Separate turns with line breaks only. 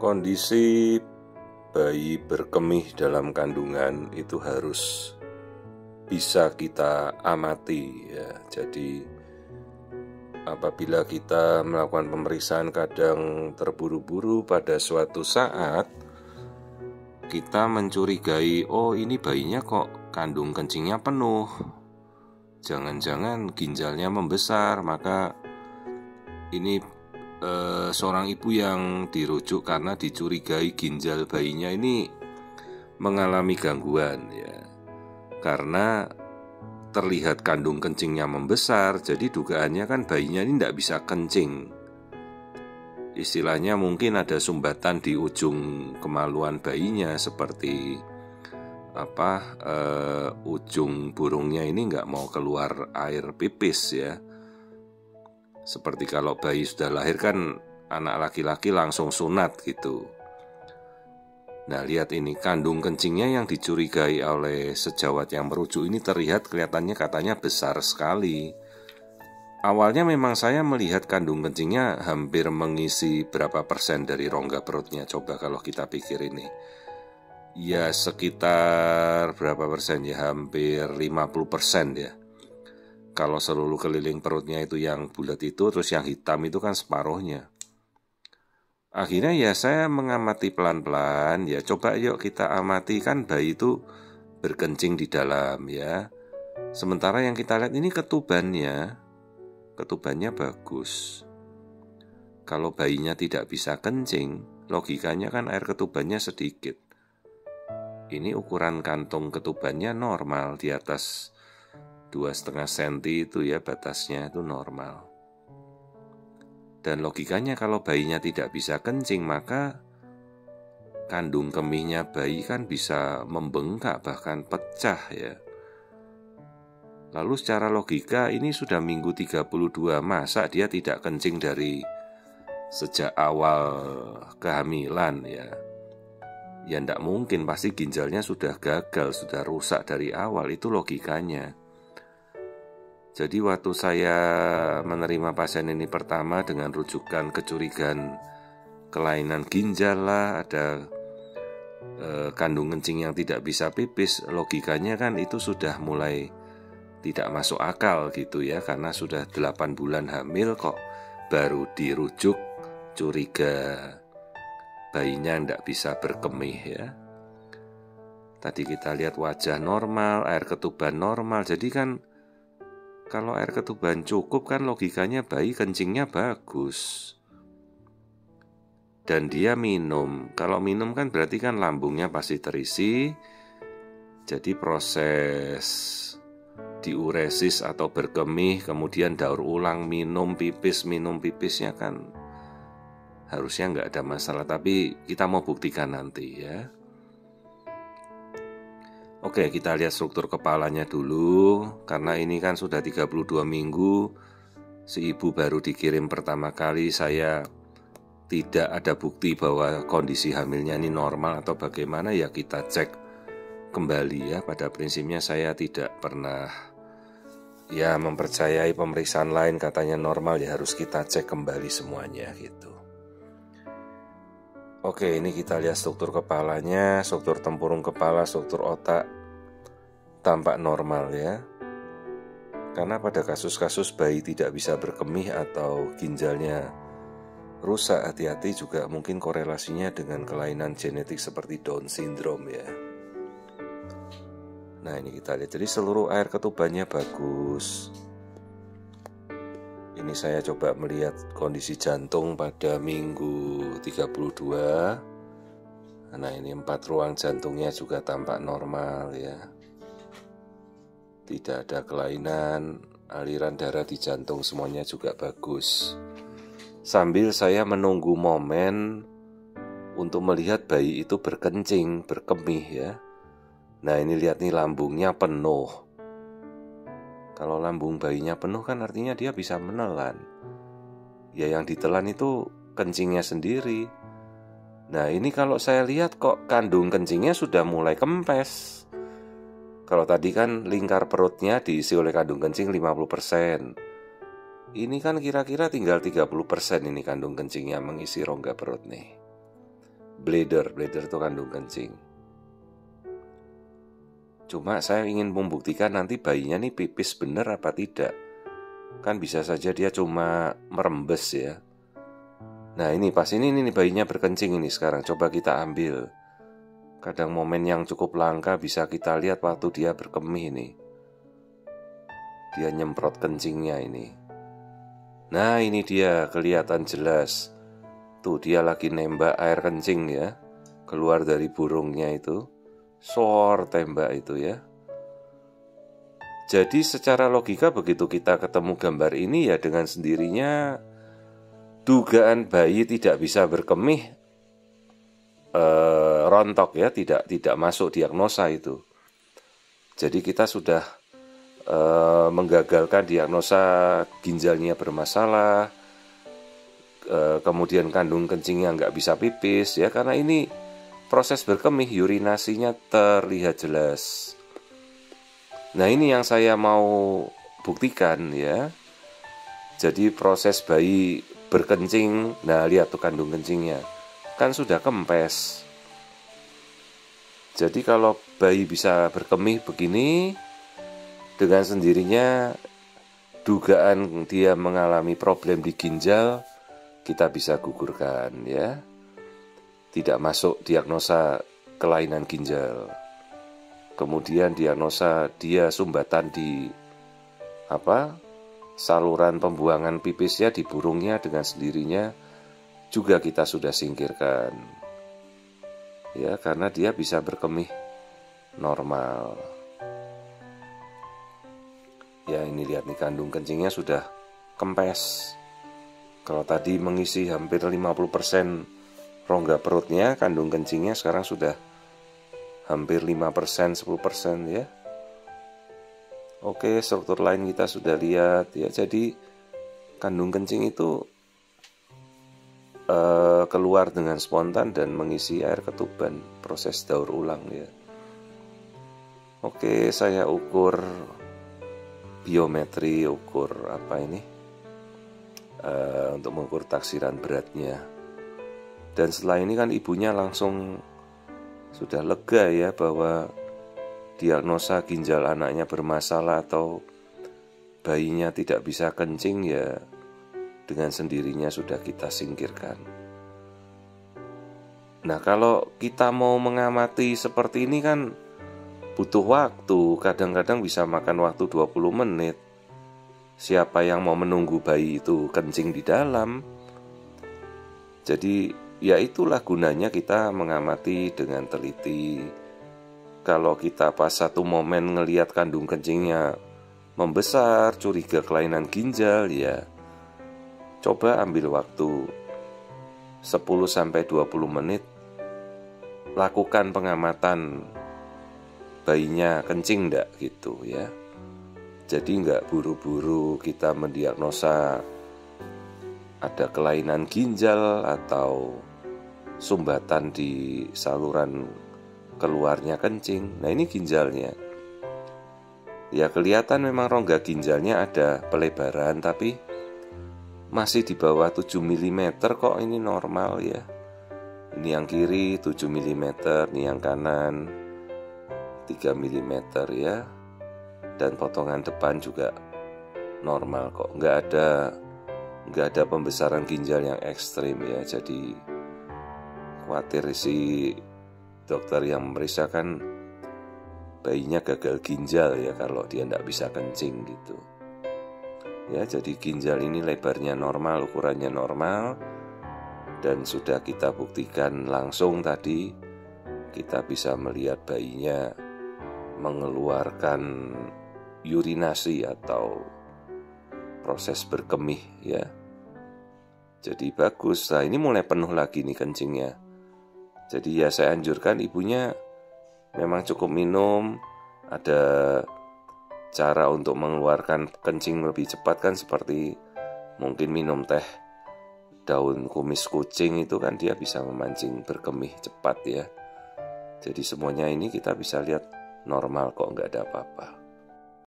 Kondisi bayi berkemih dalam kandungan itu harus bisa kita amati ya. Jadi apabila kita melakukan pemeriksaan kadang terburu-buru, pada suatu saat kita mencurigai, oh ini bayinya kok kandung kencingnya penuh, jangan-jangan ginjalnya membesar, maka ini seorang ibu yang dirujuk karena dicurigai ginjal bayinya ini mengalami gangguan ya. Karena terlihat kandung kencingnya membesar, jadi dugaannya kan bayinya ini tidak bisa kencing. Istilahnya mungkin ada sumbatan di ujung kemaluan bayinya, seperti ujung burungnya ini nggak mau keluar air pipis ya. Seperti kalau bayi sudah lahir kan anak laki-laki langsung sunat gitu. Nah lihat ini, kandung kencingnya yang dicurigai oleh sejawat yang merujuk ini terlihat kelihatannya katanya besar sekali. Awalnya memang saya melihat kandung kencingnya hampir mengisi berapa persen dari rongga perutnya. Coba kalau kita pikir ini, ya sekitar berapa persen ya, hampir 50% ya. Kalau seluruh keliling perutnya itu yang bulat itu, terus yang hitam itu kan separuhnya. Akhirnya ya saya mengamati pelan-pelan, ya coba yuk kita amati, kan bayi itu berkencing di dalam ya. Sementara yang kita lihat ini ketubannya bagus. Kalau bayinya tidak bisa kencing, logikanya kan air ketubannya sedikit. Ini ukuran kantong ketubannya normal, di atas 2,5 cm itu ya, batasnya itu normal. Dan logikanya kalau bayinya tidak bisa kencing, maka kandung kemihnya bayi kan bisa membengkak, bahkan pecah ya. Lalu secara logika ini sudah minggu 32, masa dia tidak kencing dari sejak awal kehamilan ya. Ya tidak mungkin, pasti ginjalnya sudah gagal, sudah rusak dari awal, itu logikanya. Jadi waktu saya menerima pasien ini pertama dengan rujukan kecurigaan kelainan ginjal lah, ada kandung kencing yang tidak bisa pipis, logikanya kan itu sudah mulai tidak masuk akal gitu ya. Karena sudah 8 bulan hamil kok baru dirujuk curiga bayinya tidak bisa berkemih ya. Tadi kita lihat wajah normal, air ketuban normal, jadi kan kalau air ketuban cukup kan logikanya bayi kencingnya bagus. Dan dia minum. Kalau minum kan berarti kan lambungnya pasti terisi. Jadi proses diuresis atau berkemih, kemudian daur ulang minum pipisnya kan harusnya nggak ada masalah. Tapi kita mau buktikan nanti ya. Oke, kita lihat struktur kepalanya dulu. Karena ini kan sudah 32 minggu, si ibu baru dikirim pertama kali. Saya tidak ada bukti bahwa kondisi hamilnya ini normal atau bagaimana, ya kita cek kembali ya. Pada prinsipnya saya tidak pernah ya mempercayai pemeriksaan lain katanya normal, ya harus kita cek kembali semuanya gitu. Oke, ini kita lihat struktur kepalanya, struktur tempurung kepala, struktur otak tampak normal ya. Karena pada kasus-kasus bayi tidak bisa berkemih atau ginjalnya rusak, hati-hati juga mungkin korelasinya dengan kelainan genetik seperti Down syndrome ya. Nah ini kita lihat, jadi seluruh air ketubannya bagus. Ini saya coba melihat kondisi jantung pada minggu 32. Nah ini 4 ruang jantungnya juga tampak normal ya. Tidak ada kelainan, aliran darah di jantung semuanya juga bagus. Sambil saya menunggu momen untuk melihat bayi itu berkencing, berkemih ya. Nah ini lihat nih, lambungnya penuh. Kalau lambung bayinya penuh kan artinya dia bisa menelan. Ya yang ditelan itu kencingnya sendiri. Nah ini kalau saya lihat kok kandung kencingnya sudah mulai kempes. Kalau tadi kan lingkar perutnya diisi oleh kandung kencing 50%. Ini kan kira-kira tinggal 30% ini kandung kencingnya mengisi rongga perut nih. bladder itu kandung kencing. Cuma saya ingin membuktikan nanti bayinya nih pipis bener apa tidak. Kan bisa saja dia cuma merembes ya. Nah ini pas ini bayinya berkencing ini sekarang. Coba kita ambil. Kadang momen yang cukup langka bisa kita lihat waktu dia berkemih nih. Dia nyemprot kencingnya ini. Nah ini dia kelihatan jelas. Tuh dia lagi nembak air kencing ya. Keluar dari burungnya itu. Sor tembak itu ya. Jadi secara logika begitu kita ketemu gambar ini ya dengan sendirinya dugaan bayi tidak bisa berkemih rontok ya, tidak masuk diagnosa itu. Jadi kita sudah menggagalkan diagnosa ginjalnya bermasalah, kemudian kandung kencingnya nggak bisa pipis ya, karena ini proses berkemih, urinasinya terlihat jelas. Nah ini yang saya mau buktikan ya. Jadi proses bayi berkencing, nah lihat tuh kandung kencingnya, kan sudah kempes. Jadi kalau bayi bisa berkemih begini, dengan sendirinya dugaan dia mengalami problem di ginjal kita bisa gugurkan ya. Tidak masuk diagnosa kelainan ginjal. Kemudian diagnosa dia sumbatan di saluran pembuangan pipisnya di burungnya, dengan sendirinya juga kita sudah singkirkan. Ya, karena dia bisa berkemih normal. Ya, ini lihat nih kandung kencingnya sudah kempes. Kalau tadi mengisi hampir 50% rongga perutnya, kandung kencingnya sekarang sudah hampir 5%, 10% ya. Oke, struktur lain kita sudah lihat ya. Jadi kandung kencing itu keluar dengan spontan dan mengisi air ketuban, proses daur ulang ya. Oke, saya ukur biometri, ukur untuk mengukur taksiran beratnya. Dan setelah ini kan ibunya langsung sudah lega ya bahwa diagnosa ginjal anaknya bermasalah atau bayinya tidak bisa kencing ya, dengan sendirinya sudah kita singkirkan. Nah kalau kita mau mengamati seperti ini kan butuh waktu, kadang-kadang bisa makan waktu 20 menit. Siapa yang mau menunggu bayi itu kencing di dalam? Jadi ya itulah gunanya kita mengamati dengan teliti. Kalau kita pas satu momen ngelihat kandung kencingnya membesar, curiga kelainan ginjal ya, coba ambil waktu 10-20 menit, lakukan pengamatan bayinya kencing enggak gitu ya. Jadi enggak buru-buru kita mendiagnosa ada kelainan ginjal atau sumbatan di saluran keluarnya kencing. Nah ini ginjalnya. Ya kelihatan memang rongga ginjalnya ada pelebaran, tapi masih di bawah 7 mm kok, ini normal ya. Ini yang kiri 7 mm, ini yang kanan 3 mm ya. Dan potongan depan juga normal kok, nggak ada pembesaran ginjal yang ekstrim ya. Jadi khawatir si dokter yang memeriksakan bayinya gagal ginjal ya kalau dia nggak bisa kencing gitu ya. Jadi ginjal ini lebarnya normal, ukurannya normal, dan sudah kita buktikan langsung tadi. Kita bisa melihat bayinya mengeluarkan urinasi atau proses berkemih ya. Jadi bagus. Nah ini mulai penuh lagi nih kencingnya. Jadi ya saya anjurkan ibunya memang cukup minum. Ada cara untuk mengeluarkan kencing lebih cepat kan, seperti mungkin minum teh daun kumis kucing, itu kan dia bisa memancing berkemih cepat ya. Jadi semuanya ini kita bisa lihat normal kok, nggak ada apa-apa.